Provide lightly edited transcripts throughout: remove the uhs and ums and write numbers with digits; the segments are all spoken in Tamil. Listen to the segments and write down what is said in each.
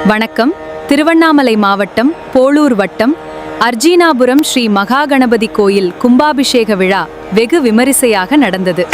வணக்கம். திருவண்ணாமலை மாவட்டம் போளூர் வட்டம் அர்ஜீனாபுரம் ஸ்ரீ மகாகணபதி கோயில் கும்பாபிஷேக விழா வெகு விமரிசையாக நடந்தது.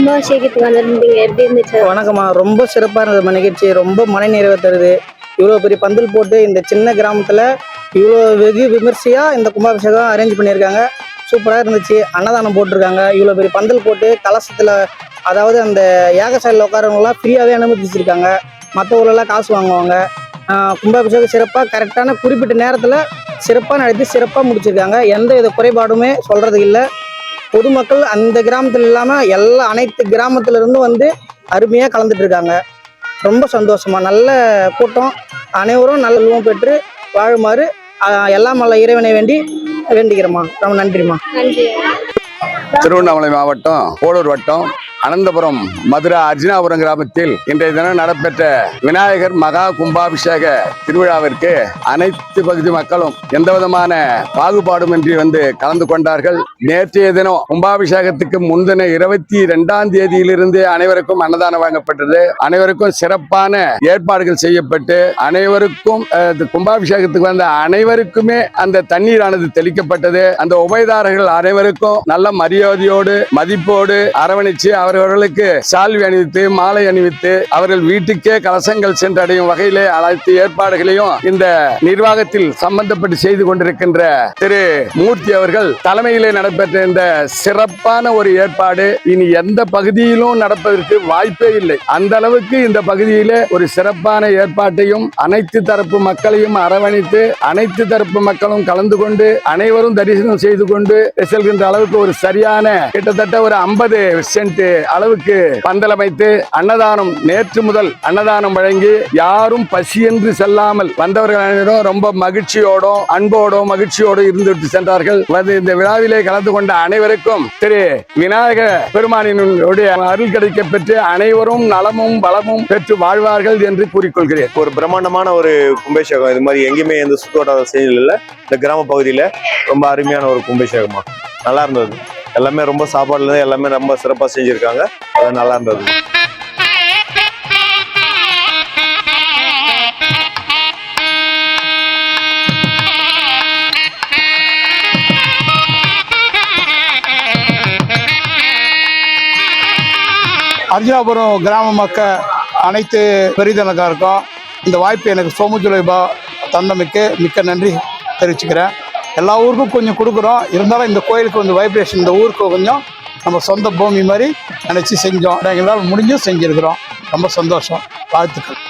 கும்பாபிஷேகத்துக்கு வந்திருந்தீங்க, எப்படி இருந்துச்சு? வணக்கம்மா. ரொம்ப சிறப்பாக இருந்தது நிகழ்ச்சி. ரொம்ப மன நிறைவை தருது. இவ்வளோ பெரிய பந்தல் போட்டு இந்த சின்ன கிராமத்தில் இவ்வளோ வெகு விமர்சையாக இந்த கும்பாபிஷேகம் அரேஞ்ச் பண்ணியிருக்காங்க. சூப்பராக இருந்துச்சு. அன்னதானம் போட்டிருக்காங்க. இவ்வளோ பெரிய பந்தல் போட்டு கலசத்தில், அதாவது அந்த யாகசாலையில் உட்காரவங்களாம் ஃப்ரீயாகவே அனுமதிச்சிருக்காங்க. மற்ற ஊரெல்லாம் காசு வாங்குவாங்க. கும்பாபிஷேகம் சிறப்பாக கரெக்டான குறிப்பிட்ட நேரத்தில் சிறப்பாக நடத்தி சிறப்பாக முடிச்சிருக்காங்க. எந்த வித குறைபாடுமே சொல்கிறதுக்கு இல்லை. பொதுமக்கள் அந்த கிராமத்தில் இல்லாமல் அனைத்து கிராமத்திலிருந்தும் வந்து அருமையாக கலந்துட்டு இருக்காங்க. ரொம்ப சந்தோஷமா, நல்ல கூட்டம். அனைவரும் நல்ல உருவம் பெற்று வாழுமாறு எல்லாம் நல்ல இறைவனை வேண்டிக்கிறோமா. ரொம்ப நன்றிம்மா. நன்றி. திருவண்ணாமலை மாவட்டம் போளூர் வட்டம் அனந்தபுரம் மதுரை அர்ஜுனாபுரம் கிராமத்தில் இன்றைய தினம் நடைபெற்ற விநாயகர் மகா கும்பாபிஷேக திருவிழாவிற்கு அனைத்து பகுதி மக்களும் எந்த விதமான பாகுபாடுமின்றி வந்து கலந்து கொண்டார்கள். நேற்றைய தினம் கும்பாபிஷேகத்துக்கு முந்தின 22ஆம் தேதியிலிருந்து அனைவருக்கும் அன்னதானம் வழங்கப்பட்டது. அனைவருக்கும் சிறப்பான ஏற்பாடுகள் செய்யப்பட்டு அனைவருக்கும் கும்பாபிஷேகத்துக்கு வந்த அனைவருக்குமே அந்த தண்ணீரானது தெளிக்கப்பட்டது. அந்த உபயதாரர்கள் அனைவருக்கும் நல்ல மரியாதையோடு மதிப்போடு அரவணைச்சு அவர்களுக்கு சால்வி அணிவித்து மாலை அணிவித்து அவர்கள் வீட்டுக்கே கலசங்கள் சென்றடையும் வகையிலே அனைத்து ஏற்பாடுகளையும் இந்த நிர்வாகத்தில் சம்பந்தப்பட்டு செய்து கொண்டிருக்கின்ற திரு மூர்த்தி அவர்கள் தலைமையிலே நடைபெற்ற இந்த சிறப்பான ஒரு ஏற்பாடு இனி எந்த பகுதியிலும் நடப்பதற்கு வாய்ப்பே இல்லை. அந்த அளவுக்கு இந்த பகுதியிலே ஒரு சிறப்பான ஏற்பாட்டையும் அனைத்து தரப்பு மக்களையும் அரவணைத்து அனைத்து தரப்பு மக்களும் கலந்து கொண்டு அனைவரும் தரிசனம் செய்து கொண்டு செல்கின்ற அளவுக்கு ஒரு சரியான கிட்டத்தட்ட ஒரு 50 சென்ட் அளவுக்கு பந்தலமைத்து அன்னதானம் நேற்று முதல் அன்னதானம் வழங்கி யாரும் பசியென்று செல்லாமல் வந்தவர்கள் அனைவரும் ரொம்ப மகிழ்ச்சியோடும் அன்போடும் மகிழ்ச்சியோடு இருந்துவிட்டு சென்றார்கள். இந்த விழாவிலே கலந்து கொண்ட அனைவருக்கும் திரு விநாயக பெருமானினுடைய அருள் கிடைக்க பெற்று அனைவரும் நலமும் வளமும் பெற்று வாழ்வார்கள் என்று கூறிக்கொள்கிறேன். ஒரு பிரம்மாண்டமான ஒரு கும்பாபிஷேகம் இது மாதிரி எங்கேயுமே எந்த சுற்றுவட்டார செய்தியில் இல்லை. இந்த கிராம பகுதியில் ரொம்ப அருமையான ஒரு கும்பாபிஷேகமா நல்லா இருந்தது. எல்லாமே ரொம்ப சாப்பாடுல எல்லாமே ரொம்ப சிறப்பாக செஞ்சிருக்காங்க. அது நல்லா இருந்தது. அர்ஜுனாபுரம் கிராம மக்கள் அனைத்து பெரிதனக்காருக்கும் இந்த வாய்ப்பு எனக்கு சோமுஜுலைபா தந்தமைக்கு மிக்க நன்றி தெரிவிச்சுக்கிறேன். எல்லா ஊருக்கும் கொஞ்சம் கொடுக்குறோம். இருந்தாலும் இந்த கோயிலுக்கு கொஞ்சம் வைப்ரேஷன், இந்த ஊருக்கு கொஞ்சம் நம்ம சொந்த பூமி மாதிரி நினச்சி செஞ்சோம். எங்களால் முடிஞ்சும் செஞ்சுருக்கிறோம். ரொம்ப சந்தோஷம். வாழ்த்துக்கள்.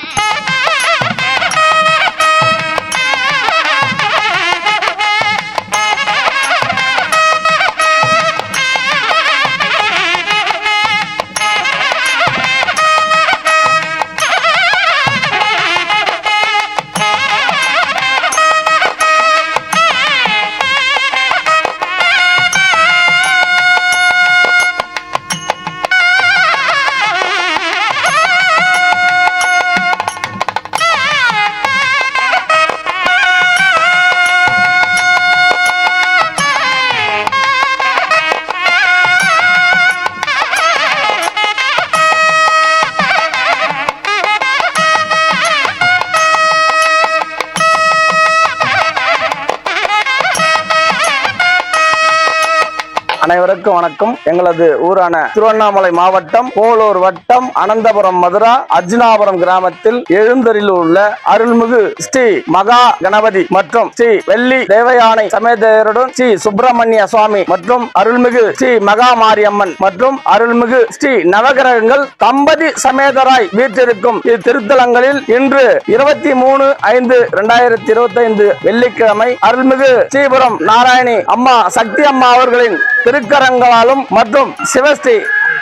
அனைவருக்கும் வணக்கம். எங்களது ஊரான திருவண்ணாமலை மாவட்டம் போளூர் வட்டம் அனந்தபுரம் மதுரா அர்ஜுனாபுரம் கிராமத்தில் எழுந்தரில் உள்ள அருள்மிகு ஸ்ரீ மகா கணபதி மற்றும் ஸ்ரீ வெள்ளி தேவயானை சமேதருடன் ஸ்ரீ சுப்பிரமணிய சுவாமி மற்றும் அருள்மிகு ஸ்ரீ மகா மாரியம்மன் மற்றும் அருள்மிகு ஸ்ரீ நவகிரகங்கள் தம்பதி சமேதராய் வீற்றிருக்கும் இத்திருத்தலங்களில் இன்று 23/5/2025 வெள்ளிக்கிழமை அருள்மிகு ஸ்ரீபுரம் நாராயணி அம்மா சக்தி அம்மா அவர்களின் திருக்கரங்களாலும் மற்றும் சிவஸ்ரீ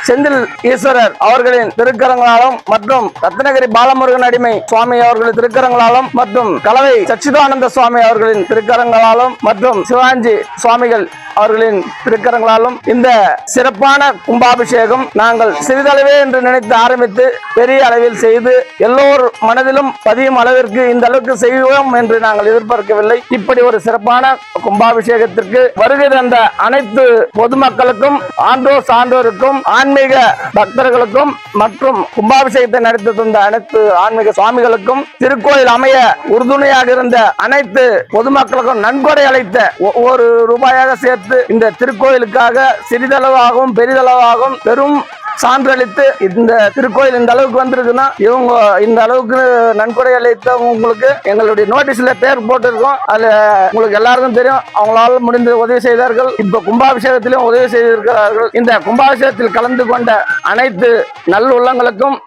செந்தில் ஈஸ்வரர் அவர்களின் திருக்கரங்களாலும் மற்றும் ரத்னகிரி பாலமுருகன் அடிமை சுவாமி அவர்களின் திருக்கரங்களாலும் மற்றும் கலவை சச்சிதானந்த சுவாமி அவர்களின் திருக்கரங்களாலும் மற்றும் சிவாஞ்சி சுவாமிகள் அவர்களின் திருக்கரங்களாலும் இந்த சிறப்பான கும்பாபிஷேகம் நாங்கள் சிறிதளவே என்று நினைத்து ஆரம்பித்து பெரிய அளவில் செய்து எல்லோர் மனதிலும் பதியும் அளவிற்கு இந்த அளவுக்கு செய்வோம் என்று நாங்கள் எதிர்பார்க்கவில்லை. இப்படி ஒரு சிறப்பான கும்பாபிஷேகத்திற்கு வருகை தந்த அனைத்து பொதுமக்களுக்கும் ஆன்றோர் சான்றோருக்கும் ஆன்மீக பக்தர்களுக்கும் மற்றும் கும்பாபிஷேகத்தை நடத்தி தந்த அனைத்து ஆன்மீக சுவாமிகளுக்கும் திருக்கோயில் அமைய உறுதுணையாக இருந்த அனைத்து பொதுமக்களுக்கும் நன்கொடை அளித்த ஒவ்வொரு ரூபாயாக சேர்த்து இந்த திருக்கோயிலுக்காக சிறிதளவாகவும் பெரிதளவாகவும் பெரும் சான்றளித்து இந்த திருக்கோயில் இந்த அளவுக்கு வந்திருக்குன்னா இவங்க இந்த அளவுக்கு நன்கொடை அளித்தவங்களுக்கு எங்களுடைய நோட்டீஸ்ல பேர் போட்டிருக்கோம். அதுல உங்களுக்கு எல்லாருக்கும் தெரியும், அவங்களால முடிந்த உதவி செய்தார்கள். இப்ப கும்பாபிஷேகத்திலும் உதவி செய்திருக்கிறார்கள். இந்த கும்பாபிஷேகத்தில் கலந்து கொண்ட அனைத்து நல்லுள்ளங்களுக்கும்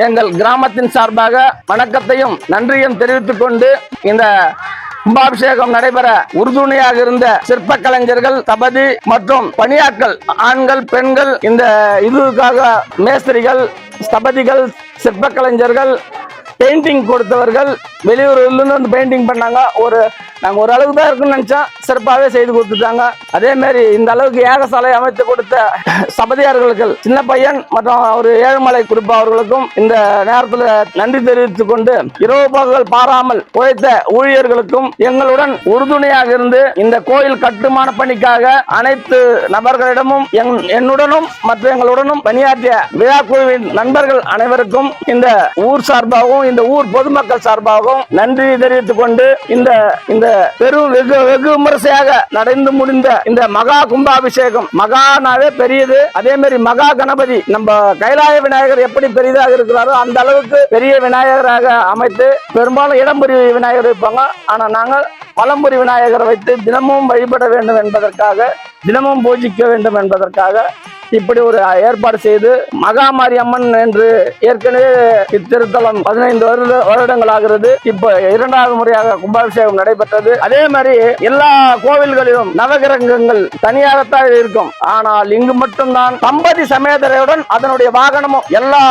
எங்கள் கிராமத்தின் சார்பாக வணக்கத்தையும் நன்றியும் தெரிவித்துக் கொண்டு, இந்த கும்பாபிஷேகம் நடைபெற உறுதுணையாக இருந்த சிற்ப கலைஞர்கள், தபதி மற்றும் பணியாட்கள், ஆண்கள் பெண்கள், இந்த இதுக்காக மேஸ்திரிகள், ஸ்தபதிகள், சிற்ப கலைஞர்கள், பெயிண்டிங் கொடுத்தவர்கள், வெளியூர்ல வந்து பெயிண்டிங் பண்ணாங்க. நாங்க ஒரு அளவுக்கு தான் இருக்குன்னு நினைச்சோம், சிறப்பாகவே செய்து கொடுத்துட்டாங்க. அதே மாதிரி இந்த அளவுக்கு ஏகசாலை அமைத்து கொடுத்த சபதியார்களுக்கு, சின்ன பையன் மற்றும் ஒரு ஏழுமலை குரூப் அவர்களுக்கும் இந்த நேரத்தில் நன்றி தெரிவித்துக் கொண்டு, இரவு பகல் பாராமல் உழைத்த ஊழியர்களுக்கும் எங்களுடன் உறுதுணையாக இருந்து இந்த கோயில் கட்டுமான பணிக்காக அனைத்து நபர்களிடமும் என்னுடனும் மற்ற எங்களுடனும் பணியாற்றிய விழா குழுவின் நண்பர்கள் அனைவருக்கும் இந்த ஊர் சார்பாகவும் இந்த ஊர் பொதுமக்கள் சார்பாகவும் நன்றி தெரிவித்துக் கொண்டு, இந்த பெரும் வெகு விமரிசையாக நடந்து முடிந்த இந்த மகா கும்பாபிஷேகம், மகானாவே பெரியது. அதே மாதிரி மகா கணபதி, நம்ம கைலாய விநாயகர் எப்படி பெரிதாக இருக்கிறாரோ அந்த அளவுக்கு பெரிய விநாயகராக அமைத்து, பெரும்பாலும் இடம்புரி விநாயகர் வைப்பாங்க. ஆனா நாங்கள் பழம்புரி விநாயகரை வைத்து தினமும் வழிபட வேண்டும் என்பதற்காக, தினமும் பூஜிக்க வேண்டும் என்பதற்காக இப்படி ஒரு ஏற்பாடு செய்து, மகாமாரி அம்மன் என்று ஏற்கனவே இத்திருத்தலம் 15 வருடங்கள் ஆகிறது. இப்ப 2வது முறையாக கும்பாபிஷேகம் நடைபெற்றது. அதே மாதிரி எல்லா கோவில்களிலும் நவகிரகங்கள் தனியாகத்தான் இருக்கும். ஆனால் இங்கு மட்டும்தான் தம்பதி சமேதரையுடன் அதனுடைய வாகனமும் எல்லா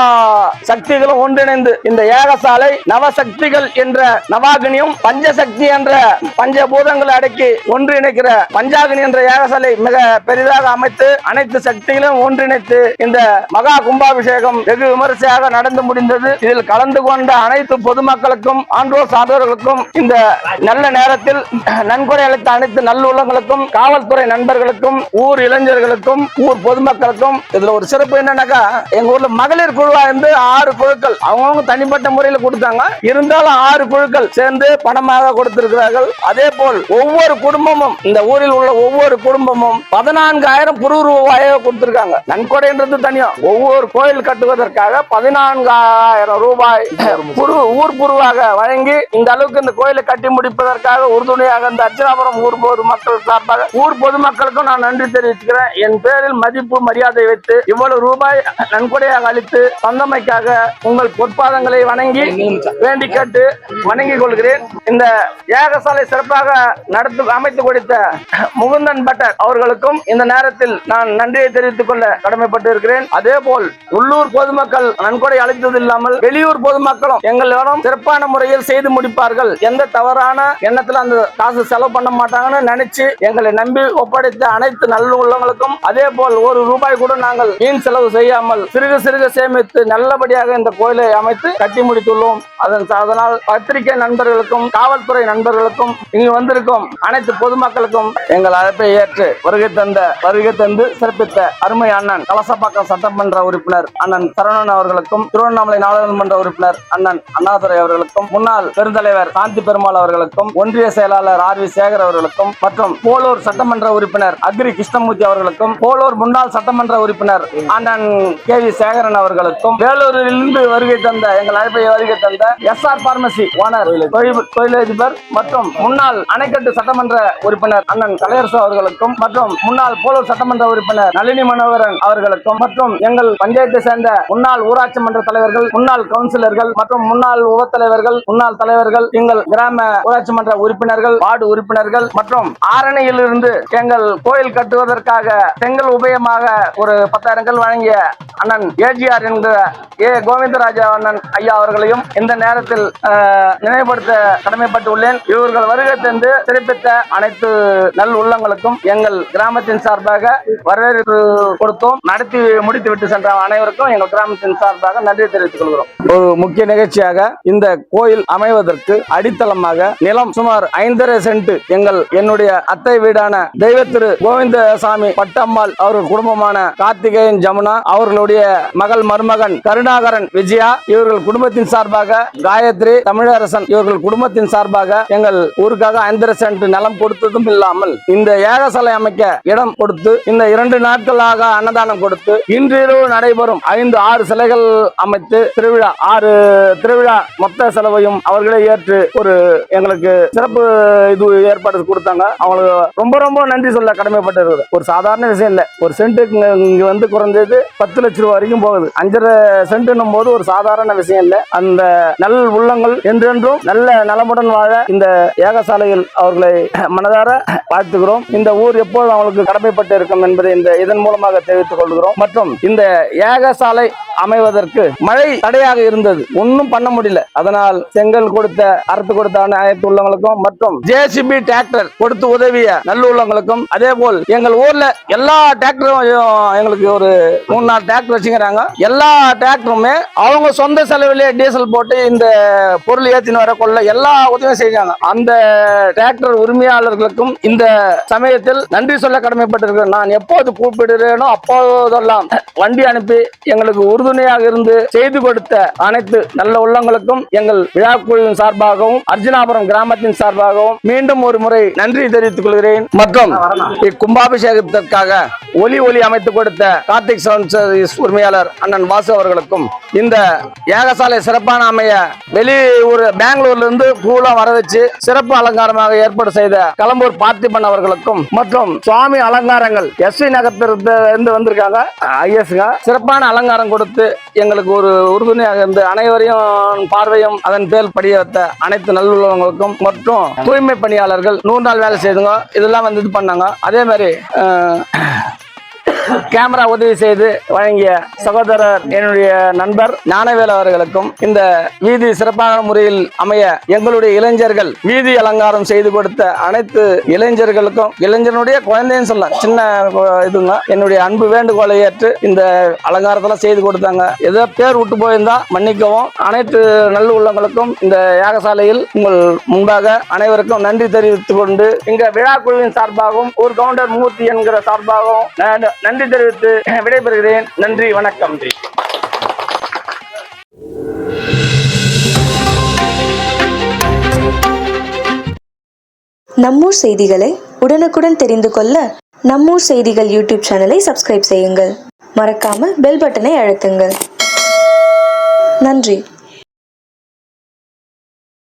சக்திகளும் ஒன்றிணைந்து இந்த ஏகசாலை நவசக்திகள் என்ற நவாகினியும், பஞ்சசக்தி என்ற பஞ்சபூதங்களை அடக்கி ஒன்றிணைக்கிற பஞ்சாகினி என்ற ஏகசாலை மிக பெரிதாக அமைத்து அனைத்து சக்திகளும் ஒன்றிணைத்து இந்த மகா கும்பாபிஷேகம் வெகு விமரிசையாக நடந்து முடிந்தது. இதில் கலந்து கொண்ட அனைத்து பொதுமக்களுக்கும், ஆன்றோர் சான்றோர்களுக்கும், இந்த நல்ல நேரத்தில் நன்கொடை அளித்த அனைத்து நல்லுள்ளங்களுக்கும், காவல்துறை நண்பர்களுக்கும், ஊர் இளைஞர்களுக்கும், ஊர் பொதுமக்களுக்கும். இதுல ஒரு சிறப்பு என்னன்னாக்கா, எங்க ஊர்ல மகளிர் குழுவா இருந்து 6 குழுக்கள் அவங்கவுங்க தனிப்பட்ட முறையில் கொடுத்தாங்க. இருந்தாலும் 6 குழுக்கள் சேர்ந்து பணமாக கொடுத்திருக்கிறார்கள். அதே போல் ஒவ்வொரு குடும்பமும், இந்த ஊரில் உள்ள ஒவ்வொரு குடும்பமும் 14,000 ரூபாயை கொடுத்திருக்காங்க. நன்கொடைன்றது தனியா. ஒவ்வொரு கோயில் கட்டுவதற்காக 14,000 ரூபாய் ஊர் புருவாக வழங்கி இந்த அளவுக்கு இந்த கோயிலை கட்டி முடிப்பதற்காக உறுதுணையாக இந்த அர்ச்சனாபுரம் ஊர் பொதுமக்கள் சார்பாக ஊர் பொதுமக்களுக்கும் நான் நன்றி தெரிவிச்சுக்கிறேன். என் பேரில் மதிப்பு மரியாதை வைத்து இவ்வளவு ரூபாய் நன்கொடையாக அளித்து தந்தமைக்காக உங்கள் பொற்பாதங்களை வணங்கி வேண்டி கேட்டு வணங்கிக் கொள்கிறேன். இந்த ஏகசாலை சிறப்பாக அமைத்து கொடுத்த முகுந்தன் பட்டர் அவர்களுக்கும் இந்த நேரத்தில் நான் நன்றியை தெரிவித்துக் கொள்ள கடமைப்பட்டு இருக்கிறேன். அதே போல் உள்ளூர் பொதுமக்கள் நன்கொடை அளித்தது இல்லாமல் வெளியூர் பொதுமக்களும் எங்களிடம் சிறப்பான முறையில் செய்து முடிப்பார்கள். எந்த தவறான எண்ணத்தில் அந்த காசு செலவு பண்ண மாட்டாங்கன்னு நினைச்சு எங்களை நம்பி ஒப்படைத்த அனைத்து நல்ல உள்ளவங்களுக்கும், அதே போல் ₹1 கூட நாங்கள் வீண் செலவு செய்யாமல் சிறுக சிறுக சேமித்து நல்லபடியாக இந்த கோயிலை அமைத்து கட்டி முடித்துள்ளோம். அதனால் பத்திரிகை நண்பர்களுக்கும், காவல்துறை நண்பர்களுக்கும், இங்கு வந்திருக்கும் அனைத்து பொதுமக்களுக்கும் எங்கள் அழைப்பை ஏற்று வருகை தந்து சிறப்பித்த அருமை அண்ணன் கலசப்பாக்கம் சட்டமன்ற உறுப்பினர் அண்ணன் சரவணன் அவர்களுக்கும், திருவண்ணாமலை நாடாளுமன்ற உறுப்பினர் அண்ணன் அண்ணாதுரை அவர்களுக்கும், முன்னாள் பெருந்தலைவர் சாந்தி பெருமாள் அவர்களுக்கும், ஒன்றிய செயலாளர் RV சேகர் அவர்களுக்கும், மற்றும் போலூர் சட்டமன்ற உறுப்பினர் அக்ரி கிருஷ்ணமூர்த்தி அவர்களுக்கும், போலூர் முன்னாள் சட்டமன்ற உறுப்பினர் அண்ணன் KV சேகரன் அவர்களுக்கும், வேலூரிலிருந்து வருகை தந்த எங்கள் அழைப்பை வருகை தந்த SR பார்மசி ஓனர் தொழிலதிபர் மற்றும் முன்னாள் அணைக்கட்டு சட்டமன்ற உறுப்பினர் அண்ணன் கலையரசு அவர்களுக்கும், மற்றும் முன்னாள் போலூர் சட்டமன்ற உறுப்பினர் நளினி மனோகரன் அவர்களுக்கும், மற்றும் எங்கள் பஞ்சாயத்தை சேர்ந்த முன்னாள் ஊராட்சி மன்ற தலைவர்கள், முன்னாள் கவுன்சிலர்கள் மற்றும் முன்னாள் உபத்தலைவர்கள், முன்னாள் தலைவர்கள், எங்கள் கிராம ஊராட்சி மன்ற உறுப்பினர்கள், வார்டு உறுப்பினர்கள் மற்றும் ஆரணியில் இருந்து எங்கள் கோயில் கட்டுவதற்காக செங்கல் உபயமாக ஒரு 10,000 வழங்கிய அண்ணன் AGR என்கிற கோவிந்தராஜா அண்ணன் ஐயா அவர்களையும் இந்த நேரத்தில் நினைவுபடுத்த கடமைப்பட்டுள்ளேன். இவர்கள் வருகை தந்து சிறப்பித்த அனைத்து நல் உள்ளங்களுக்கும் எங்கள் கிராமத்தின் சார்பாக வரவேற்பு கொடுத்தோம். நடத்தி முடித்து விட்டு சென்ற அனைவருக்கும் எங்கள் கிராமத்தின் சார்பாக நன்றி தெரிவித்துக் கொள்கிறோம். ஒரு முக்கிய நிகழ்ச்சியாக இந்த கோயில் அமைவதற்கு அடித்தளமாக நிலம் சுமார் 5.5 சென்ட் என்னுடைய அத்தை வீடான தெய்வ திரு கோவிந்தசாமி பட்டம்மாள் அவர்கள் குடும்பமான கார்த்திகேயன் ஜமுனா அவர்களுடைய மகள் மருமகன் கருணாகரன் விஜயா இவர்கள் குடும்பத்தின் சார்பாக, காயத்ரி தமிழரசன் இவர்கள் குடும்பத்தின் சார்பாக எங்கள் ஊருக்காக 5.5 சென்ட் நிலம் கொடுத்ததும் இல்லாமல் இந்த ஏகசாலை அமைக்க இடம் கொடுத்து இந்த 2 நாட்களாக மகா அன்னதானம் கொடுத்து இன்றிரவு நடைபெறும் 5-6 சிலைகள் அமைத்து திருவிழா 6 திருவிழா மொத்த செலவையும் அவர்களே ஏற்று ஒரு எங்களுக்கு சிறப்பு இது ஏற்பாடு கொடுத்தாங்க. அவங்களுக்கு ரொம்ப ரொம்ப நன்றி சொல்ல கடமைப்பட்டிருக்குது. ஒரு சாதாரண விஷயம் இல்ல. ஒரு சென்ட்டுக்கு இங்க வந்து குறைஞ்சது 10 லட்சம் ரூபாய் வரைக்கும் போகுது. 5.5 சென்ட்னும் போது ஒரு சாதாரண விஷயம் இல்ல. அந்த நல் உள்ளங்கள் என்றென்றும் நல்ல நலமுடன் வாழ இந்த யாகசாலையில் அவர்களை மனதார வாழ்த்துகிறோம். இந்த ஊர் எப்போதும் அவங்களுக்கு கடமைப்பட்டு இருக்கும் என்பதை இதன் மூலமாக தெரிவித்துக் கொள்கிறோம். மற்றும் இந்த யாகசாலை அமைவதற்கு மழை தடையாக இருந்தது, ஒன்னும் பண்ண முடியல. அதனால் செங்கல் கொடுத்த அறுத்து கொடுத்த அனைத்து உள்ளவங்களுக்கும் மற்றும் ஜேசிபி டிராக்டர் கொடுத்து உதவிய நல்லுள்ளவங்களுக்கும், அதே போல் எங்கள் ஊர்ல எல்லா டிராக்டரும் எங்களுக்கு ஒரு 3-4 டிராக்டர் வச்சுக்கிறாங்க. எல்லா டிராக்டருமே அவங்க சொந்த செலவிலே டீசல் போட்டு இந்த பொருள் ஏற்றின்னு வர கொள்ள எல்லா உதவியும் செஞ்சாங்க. அந்த டிராக்டர் உரிமையாளர்களுக்கும் இந்த சமயத்தில் நன்றி சொல்ல கடமைப்பட்டிருக்கிறேன். நான் எப்போது கூப்பிடுறேனோ அப்போதெல்லாம் வண்டி அனுப்பி எங்களுக்கு உறுதுணையாக இருந்து செய்து கொடுத்த அனைத்து நல்ல உள்ளங்களுக்கும் எங்கள் விழா குழுவின் சார்பாகவும் அர்ஜுனாபுரம் கிராமத்தின் சார்பாகவும் மீண்டும் ஒரு முறை நன்றி தெரிவித்துக் கொள்கிறேன். மற்றும் இக்கும்பாபிஷேகத்திற்காக ஒலி அமைத்துக் கொடுத்த கார்த்திக் சவுண்ட் சர்வீஸ் உரிமையாளர் அண்ணன் வாசு அவர்களுக்கும், இந்த யாகசாலை சிறப்பான அமைய வெளியூர் பெங்களூர்ல இருந்து பூலாம் வர வச்சு சிறப்பு அலங்காரமாக ஏற்பாடு செய்த களம்பூர் பார்த்திபன் அவர்களுக்கும், மற்றும் சுவாமி அலங்காரங்கள் எஸ்வி நகரத்திலிருந்து வந்திருக்காங்க ஐஎஸ்ங்க, சிறப்பான அலங்காரம் கொடுத்து எங்களுக்கு ஒரு உறுதுணையாக இருந்து அனைவரையும் பார்வையும் அதன் பேர் படிய வைத்த அனைத்து நல்லுள்ளவங்களுக்கும் மற்றும் தூய்மை பணியாளர்கள் 100 நாள் வேலை செய்துங்க இதெல்லாம் வந்து இது பண்ணாங்க. அதே மாதிரி கேமரா உதவி செய்து வழங்கிய சகோதரர் என்னுடைய நண்பர் ஞானவேல் அவர்களுக்கும், இந்த வீதி சிறப்பான முறையில் அமைய எங்களுடைய இளைஞர்கள் வீதி அலங்காரம் செய்து கொடுத்த அனைத்து இளைஞர்களுக்கும், இளைஞனுடைய குழந்தைன்னு சொல்லலாம், சின்ன இதுங்க, என்னுடைய அன்பு வேண்டுகோளை ஏற்று இந்த அலங்காரத்தெல்லாம் செய்து கொடுத்தாங்க. ஏதோ பேர் விட்டு போயிருந்தா மன்னிக்கவும். அனைத்து நல்ல உள்ளங்களுக்கும் இந்த யாகசாலையில் உங்கள் முன்பாக அனைவருக்கும் நன்றி தெரிவித்துக் கொண்டு இங்க விழா குழுவின் சார்பாகவும் ஊர் கவுண்டர் மூர்த்தி என்கிற சார்பாகவும் நன்றி தெரிவித்து விடைபெறுகிறேன். நன்றி, வணக்கம். நம்மூர் செய்திகளை உடனுக்குடன் தெரிந்து கொள்ள நம்மூர் செய்திகள் யூடியூப் சேனலை சப்ஸ்கிரைப் செய்யுங்கள். மறக்காம பெல் பட்டனை அழுத்துங்கள். நன்றி.